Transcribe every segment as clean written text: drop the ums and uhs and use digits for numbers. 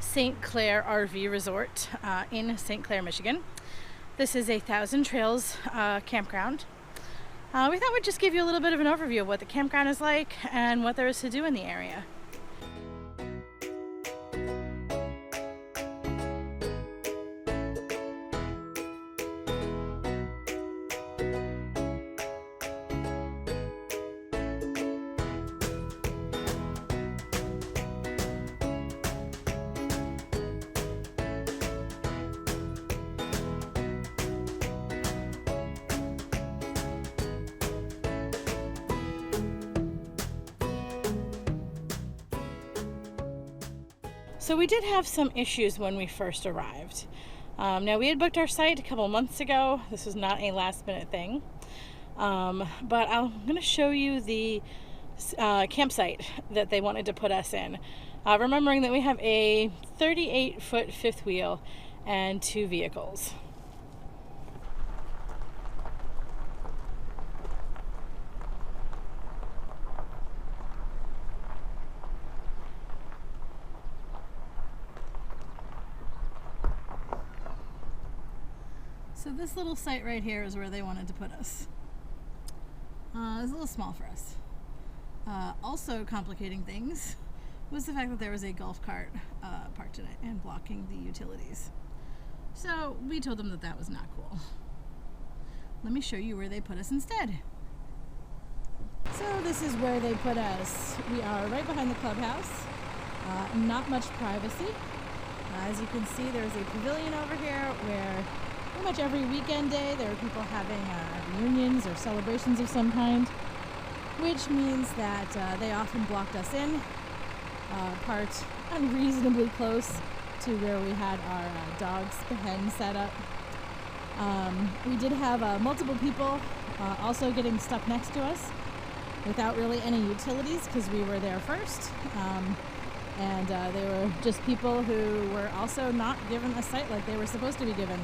St. Clair RV Resort in St. Clair, Michigan. This is a Thousand Trails campground. We thought we'd just give you a little bit of an overview of what the campground is like and what there is to do in the area. So we did have some issues when we first arrived. Now we had booked our site a couple months ago. This was not a last minute thing. But I'm going to show you the campsite that they wanted to put us in. Remembering that we have a 38-foot fifth wheel and 2 vehicles. So this little site right here is where they wanted to put us. It was a little small for us. Also complicating things was the fact that there was a golf cart parked in it and blocking the utilities. So we told them that that was not cool. Let me show you where they put us instead. So this is where they put us. We are right behind the clubhouse. Not much privacy. As you can see, there's a pavilion over here where pretty much every weekend day there are people having reunions or celebrations of some kind, which means that they often blocked us in, parked unreasonably close to where we had our dog's pen set up. We did have multiple people also getting stuck next to us without really any utilities because we were there first. And they were just people who were also not given a site like they were supposed to be given.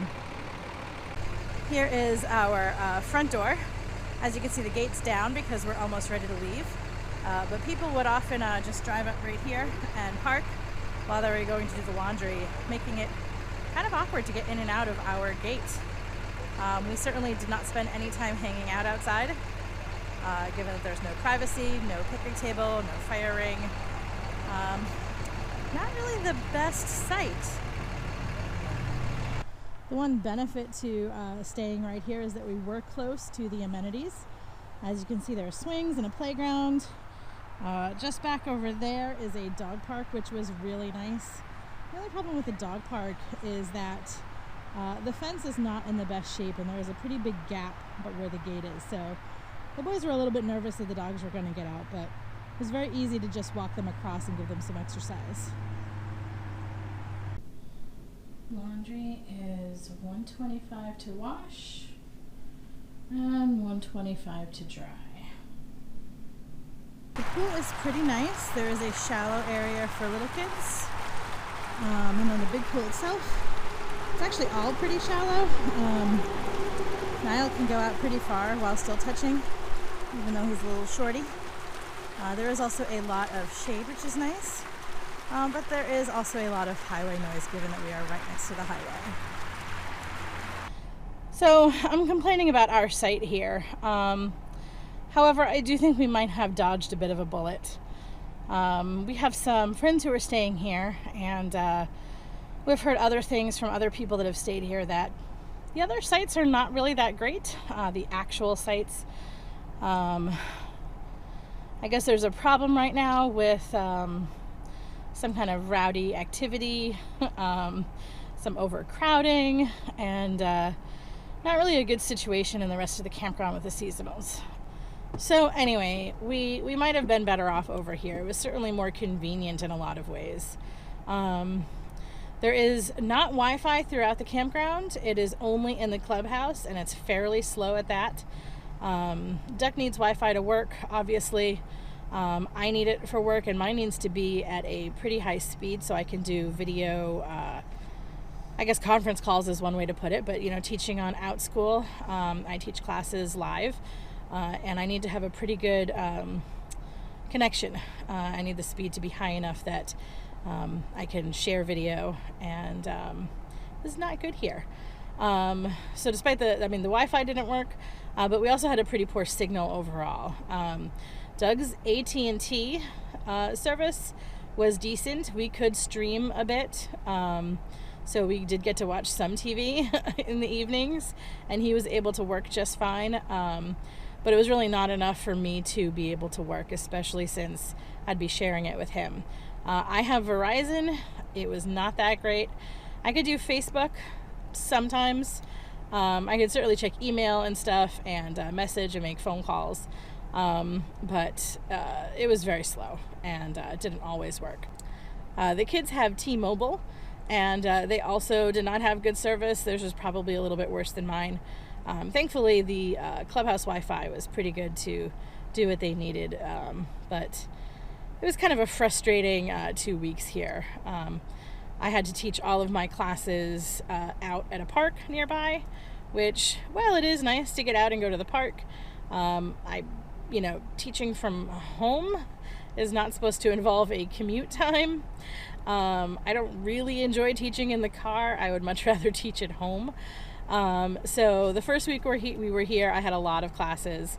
Here is our front door. As you can see, the gate's down because we're almost ready to leave. But people would often just drive up right here and park while they were going to do the laundry, making it kind of awkward to get in and out of our gate. We certainly did not spend any time hanging out outside, given that there's no privacy, no picnic table, no fire ring. Not really the best site. The one benefit to staying right here is that we were close to the amenities. As you can see, there are swings and a playground. Just back over there is a dog park, which was really nice. The only problem with the dog park is that the fence is not in the best shape and there is a pretty big gap where the gate is. So the boys were a little bit nervous that the dogs were going to get out, but it was very easy to just walk them across and give them some exercise. Laundry is $125 to wash and $125 to dry. The pool is pretty nice. There is a shallow area for little kids. And then the big pool itself, it's actually all pretty shallow. Niall can go out pretty far while still touching, even though he's a little shorty. There is also a lot of shade, which is nice. But there is also a lot of highway noise given that we are right next to the highway. So I'm complaining about our site here. However, I do think we might have dodged a bit of a bullet. We have some friends who are staying here, and we've heard other things from other people that have stayed here that the other sites are not really that great. The actual sites. I guess there's a problem right now with some kind of rowdy activity, some overcrowding, and not really a good situation in the rest of the campground with the seasonals. So anyway, we might have been better off over here. It was certainly more convenient in a lot of ways. There is not Wi-Fi throughout the campground. It is only in the clubhouse, and it's fairly slow at that. Duck needs Wi-Fi to work, obviously. I need it for work, and mine needs to be at a pretty high speed so I can do video, I guess conference calls is one way to put it, but teaching on OutSchool, I teach classes live, and I need to have a pretty good connection. I need the speed to be high enough that I can share video, and it's not good here. So despite the Wi-Fi didn't work, but we also had a pretty poor signal overall. Doug's AT&T service was decent. We could stream a bit, so we did get to watch some TV in the evenings, and he was able to work just fine. But it was really not enough for me to be able to work, especially since I'd be sharing it with him. I have Verizon. It was not that great. I could do Facebook sometimes. I could certainly check email and stuff, and message and make phone calls. But it was very slow, and it didn't always work. The kids have T-Mobile, and they also did not have good service. Theirs was probably a little bit worse than mine. Thankfully, the clubhouse Wi-Fi was pretty good to do what they needed, but it was kind of a frustrating 2 weeks here. I had to teach all of my classes out at a park nearby, which, well, it is nice to get out and go to the park. Teaching from home is not supposed to involve a commute time. I don't really enjoy teaching in the car. I would much rather teach at home. So the first week we were here, I had a lot of classes,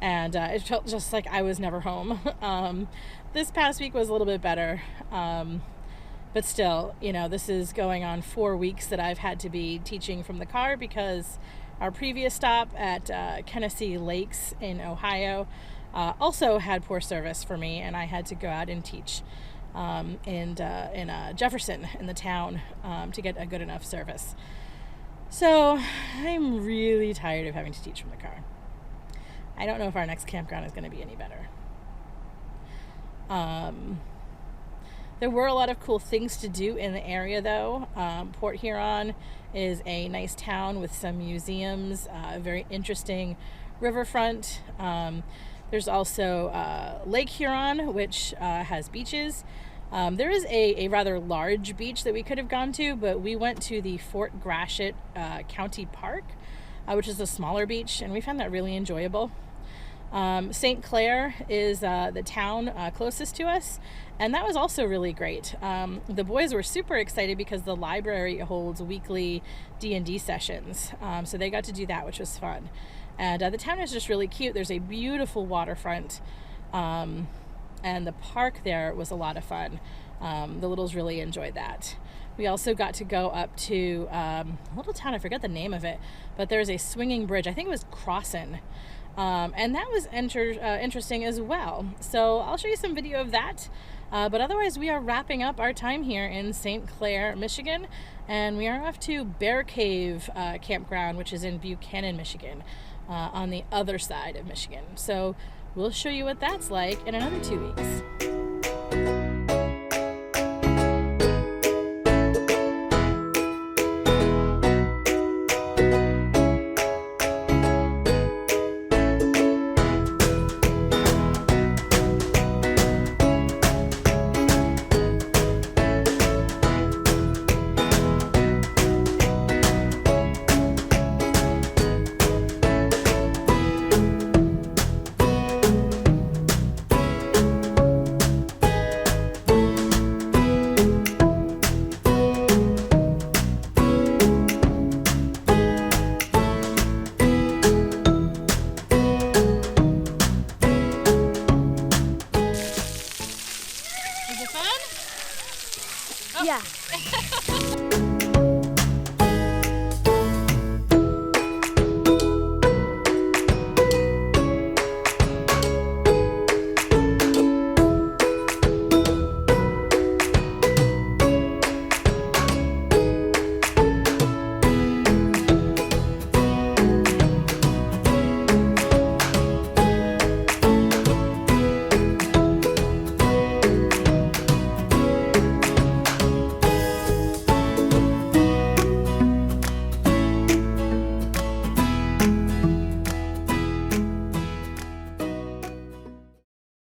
and it felt just like I was never home. This past week was a little bit better, but still, this is going on 4 weeks that I've had to be teaching from the car, because our previous stop at Genesee Lakes in Ohio also had poor service for me, and I had to go out and teach in Jefferson, in the town, to get a good enough service. So I'm really tired of having to teach from the car. I don't know if our next campground is going to be any better. There were a lot of cool things to do in the area, though. Port Huron is a nice town with some museums, a very interesting riverfront. There's also Lake Huron, which has beaches. There is a rather large beach that we could have gone to, but we went to the Fort Gratiot County Park, which is a smaller beach, and we found that really enjoyable. St. Clair is the town closest to us, and that was also really great. The boys were super excited because the library holds weekly D&D sessions, so they got to do that, which was fun. And the town is just really cute. There's a beautiful waterfront, and the park there was a lot of fun. The littles really enjoyed that. We also got to go up to a little town, I forget the name of it, but there's a swinging bridge. I think it was Crossin'. And that was interesting as well. So I'll show you some video of that. But otherwise, we are wrapping up our time here in St. Clair, Michigan, and we are off to Bear Cave Campground, which is in Buchanan, Michigan, on the other side of Michigan. So we'll show you what that's like in another 2 weeks. Yeah.